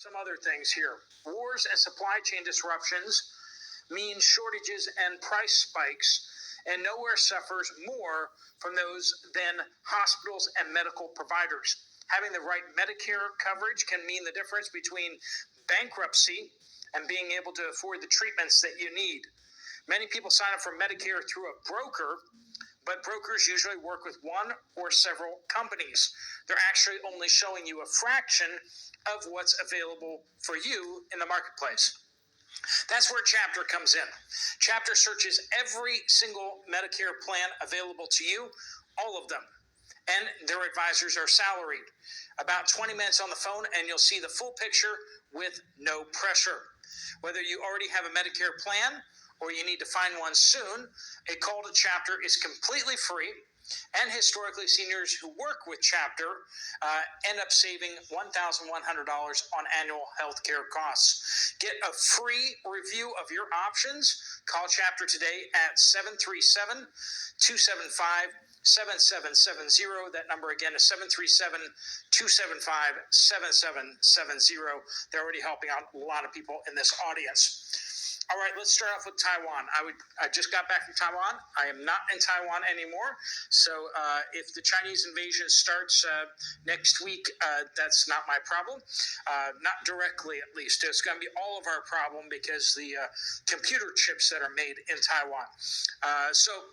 Some other things here. Wars and supply chain disruptions mean shortages and price spikes, and nowhere suffers more from those than hospitals and medical providers. Having the right Medicare coverage can mean the difference between bankruptcy and being able to afford the treatments that you need. Many people sign up for Medicare through a broker, but brokers usually work with one or several companies. They're actually only showing you a fraction of what's available for you in the marketplace. That's where Chapter comes in. Chapter searches every single Medicare plan available to you, all of them, and their advisors are salaried. About 20 minutes on the phone and you'll see the full picture with no pressure. Whether you already have a Medicare plan or you need to find one soon, a call to Chapter is completely free. And historically, seniors who work with Chapter end up saving $1,100 on annual health care costs. Get a free review of your options. Call Chapter today at 737-275-7770. That number again is 737-275-7770. They're already helping out a lot of people in this audience. All right, let's start off with Taiwan. I just got back from Taiwan. I am not in Taiwan anymore. So if the Chinese invasion starts next week, that's not my problem. Not directly, at least. It's going to be all of our problem because the computer chips that are made in Taiwan. So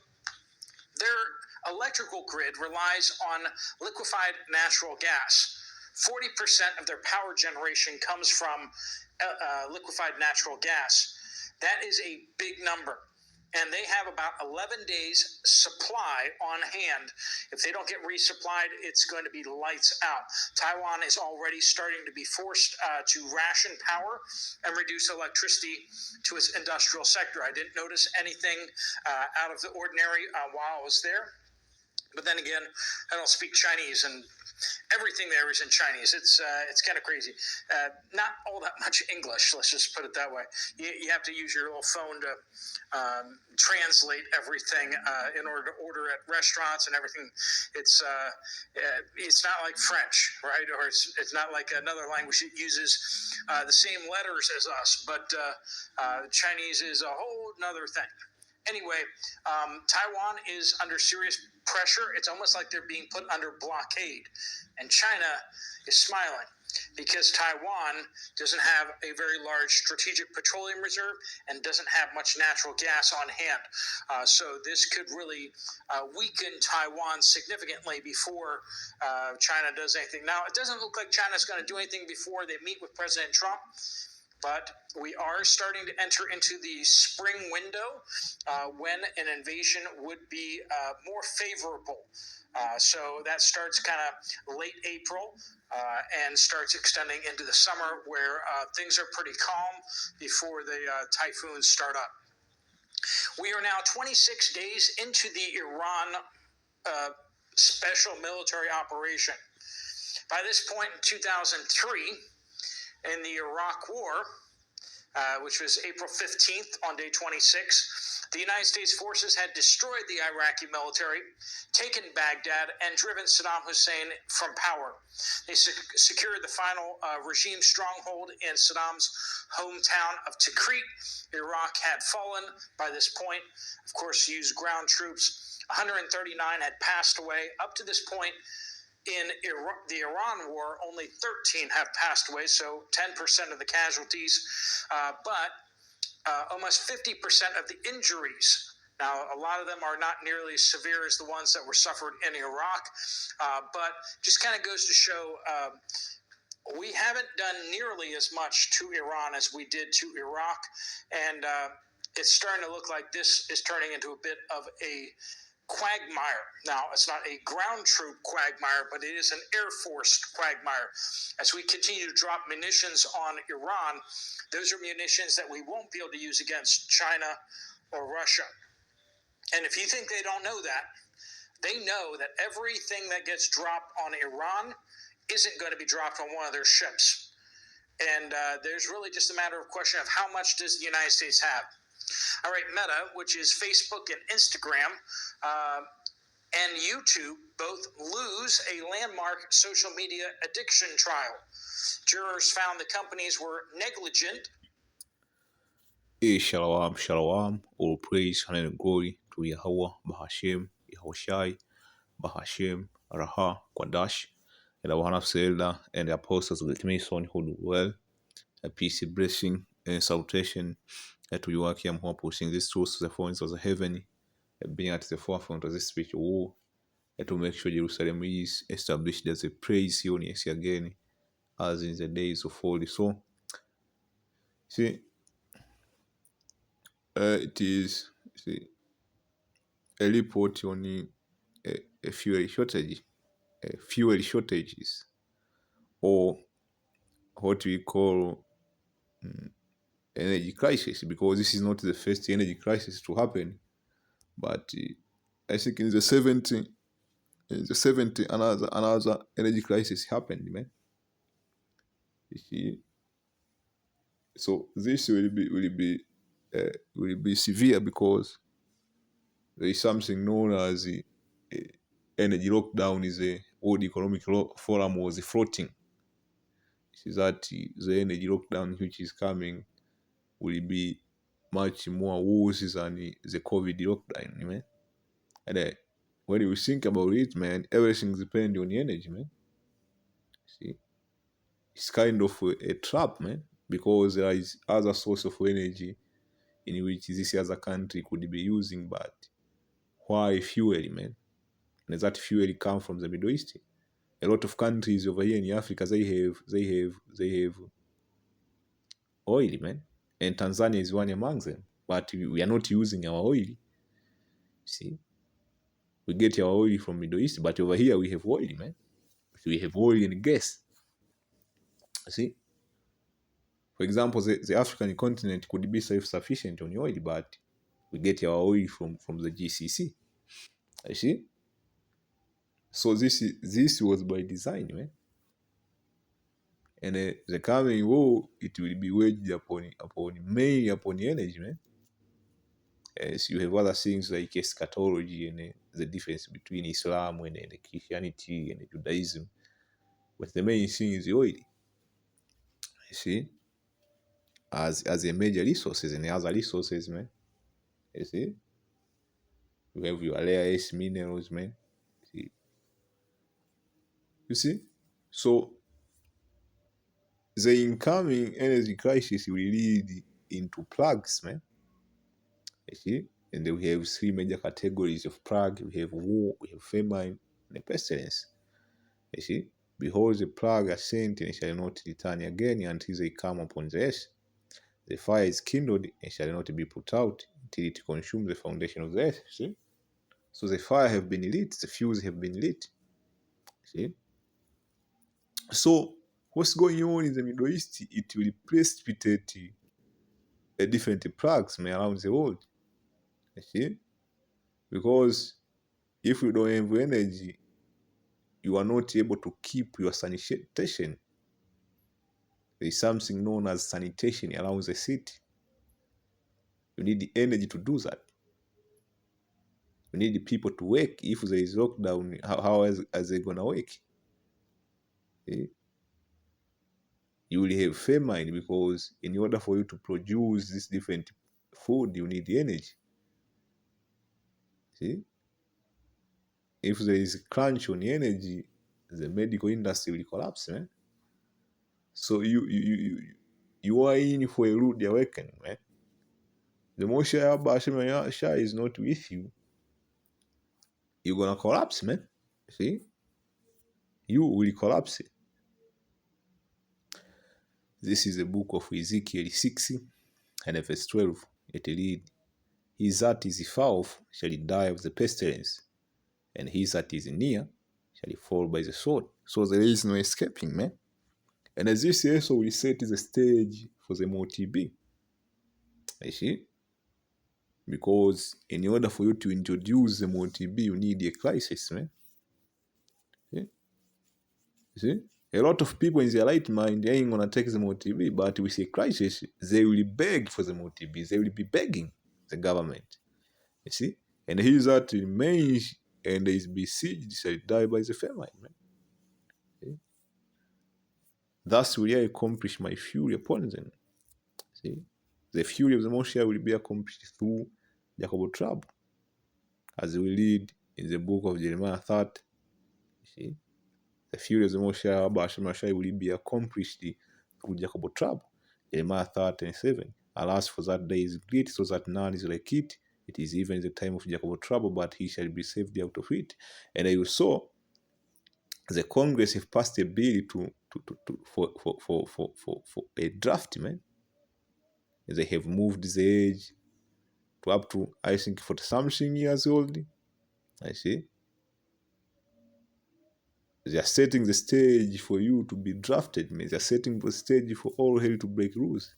their electrical grid relies on liquefied natural gas. 40% of their power generation comes from liquefied natural gas. That is a big number. And they have about 11 days supply on hand. If they don't get resupplied, it's going to be lights out. Taiwan is already starting to be forced to ration power and reduce electricity to its industrial sector. I didn't notice anything out of the ordinary while I was there. But then again, I don't speak Chinese, and everything there is in Chinese. It's kind of crazy. Not all that much English, let's just put it that way. You have to use your little phone to translate everything in order to order at restaurants and everything. It's not like French, right? Or it's not like another language that uses the same letters as us, but Chinese is a whole nother thing. Anyway, Taiwan is under serious pressure. It's almost like they're being put under blockade. And China is smiling because Taiwan doesn't have a very large strategic petroleum reserve and doesn't have much natural gas on hand. So this could really weaken Taiwan significantly before China does anything. Now, it doesn't look like China's going to do anything before they meet with President Trump. But we are starting to enter into the spring window when an invasion would be more favorable. So that starts kind of late April and starts extending into the summer where things are pretty calm before the typhoons start up. We are now 26 days into the Iran special military operation. By this point in 2003, in the Iraq War, which was April 15th on day 26, the United States forces had destroyed the Iraqi military, taken Baghdad, and driven Saddam Hussein from power. They secured the final regime stronghold in Saddam's hometown of Tikrit. Iraq had fallen by this point, of course, used ground troops. 139 had passed away. Up to this point, in the Iran war, only 13 have passed away, so 10% of the casualties, but almost 50% of the injuries. Now, a lot of them are not nearly as severe as the ones that were suffered in Iraq, but just kind of goes to show we haven't done nearly as much to Iran as we did to Iraq, and it's starting to look like this is turning into a bit of a quagmire. Now, it's not a ground troop quagmire, but it is an Air Force quagmire. As we continue to drop munitions on Iran, those are munitions that we won't be able to use against China or Russia. And if you think they don't know that, they know that everything that gets dropped on Iran isn't going to be dropped on one of their ships. And there's really just a matter of question of how much does the United States have. All right, Meta, which is Facebook and Instagram, and YouTube both lose a landmark social media addiction trial. Jurors found the companies were negligent. Shalom, shalom. All praise and glory to Yahweh, Bahashem, Yahushai, Bahashem, Raha, Kwadash, and our Hana Selda, and the apostles of the Mason who do well. A peace, blessing, and salutation to you, Akim, who are pushing these truths to the phones of the heaven, being at the forefront of this spiritual war, and to make sure Jerusalem is established as a praise here again, as in the days of old. So, see, it is a report on a fuel shortages, or what we call energy crisis, because this is not the first energy crisis to happen, but I think in the 70s, another energy crisis happened, man. You see, so this will be severe, because there is something known as the energy lockdown. Is a World Economic Forum was floating. Is that the energy lockdown which is coming will be much more worse than the COVID lockdown, man. And when you think about it, man, everything depends on the energy, man. See, it's kind of a trap, man, because there is other source of energy in which this other country could be using, but why fuel, man? And that fuel come from the Middle East. A lot of countries over here in Africa, they have oil, man, and Tanzania is one among them. But we are not using our oil. See, we get our oil from Middle East, but over here we have oil, man. We have oil and gas. See, for example, the African continent could be self-sufficient on oil, but we get our oil from the GCC. You see, so this was by design, man. And the coming war, it will be waged mainly upon energy, man. As you have other things like eschatology and the difference between Islam and Christianity and Judaism, but the main thing is the oil. You see, as a major resources and other resources, man. You see, you have your rare earth minerals, man. You see, so the incoming energy crisis will lead into plagues, man. You see, and then we have three major categories of plague. We have war, we have famine, and pestilence. You see, behold, the plague are sent and shall not return again until they come upon the earth. The fire is kindled and shall not be put out until it consumes the foundation of the earth. See, so the fire have been lit, the fuse have been lit. See, so what's going on in the Middle East? It will precipitate different plagues around the world. You see, because if you don't have energy, you are not able to keep your sanitation. There is something known as sanitation around the city. You need the energy to do that. You need the people to work. If there is lockdown, how are they gonna work? Okay? You will have famine, because in order for you to produce this different food, you need the energy. See? If there is crunch on energy, the medical industry will collapse, man. So you are in for a rude awakening, man. The Moshe Shah is not with you, you're gonna collapse, man. See? You will collapse. This is the book of Ezekiel 6 and verse 12. It reads, he that is far off shall die of the pestilence, and he that is near shall fall by the sword. So there is no escaping, man. And as this also will set the stage for the MOTB. You see? Because in order for you to introduce the MOTB, you need a crisis, man. See? You see? A lot of people in their right mind, they ain't gonna take the MOTB, but with a crisis, they will beg for the MOTB. They will be begging the government. You see? And he that remains and is besieged shall die by the famine, man. See? Thus will I accomplish my fury upon them. See? The fury of the Most High will be accomplished through Jacob trouble, as we read in the book of Jeremiah 30. See? The fury of the Most High will be accomplished through Jacob trouble. Jeremiah 30:7. Alas, for that day is great, so that none is like it. It is even the time of Jacob trouble, but he shall be saved out of it. And you saw the Congress have passed a bill for a draft, man. They have moved the age to up to, I think, 40 something years old. I see. They are setting the stage for you to be drafted, man. They are setting the stage for all hell to break loose.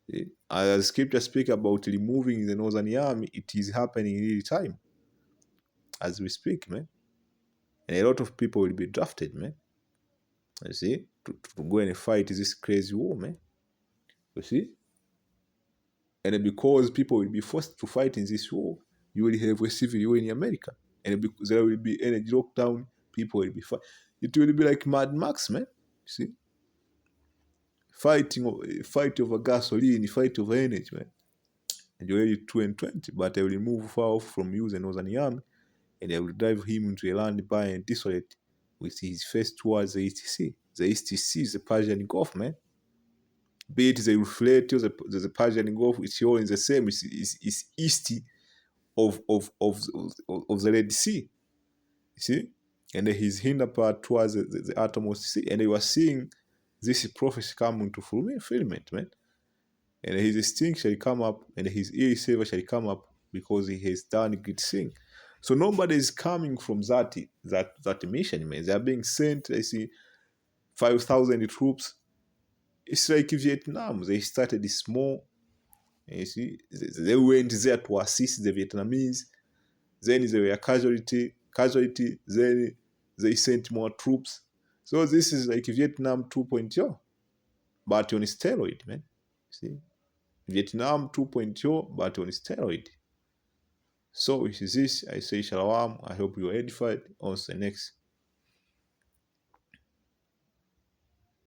See? As scripture speak about removing the Northern Army, it is happening in real time as we speak, man. And a lot of people will be drafted, man. You see, to go and fight this crazy war, man. You see? And because people will be forced to fight in this war, you will have a civil war in America. And there will be energy lockdown, people will be fighting. It will be like Mad Max, man. You see? Fight over gasoline, fight over energy, man. And you're already 2 and 20, but I will move far off from you, the Northern Army, and I will drive him into a land barren and desolate with his face towards the East Sea. The East Sea is the Persian Gulf, man. Be it the Euphrates, the Persian Gulf, it's all in the same. It's east of the Red Sea. You see? And his hinder part towards the uttermost sea. And you are seeing this prophecy come into fulfillment, man. And his sting shall come up, and his ill savor shall come up, because he has done great thing. So nobody is coming from that mission, man. They are being sent. I see 5,000 troops. It's like Vietnam. They started small. You see, they went there to assist the Vietnamese. Then they were casualty. Then they sent more troops. So this is like Vietnam 2.0, but on steroid, man. See, Vietnam 2.0, but on steroid. So with this, I say shalom. I hope you are edified. On the next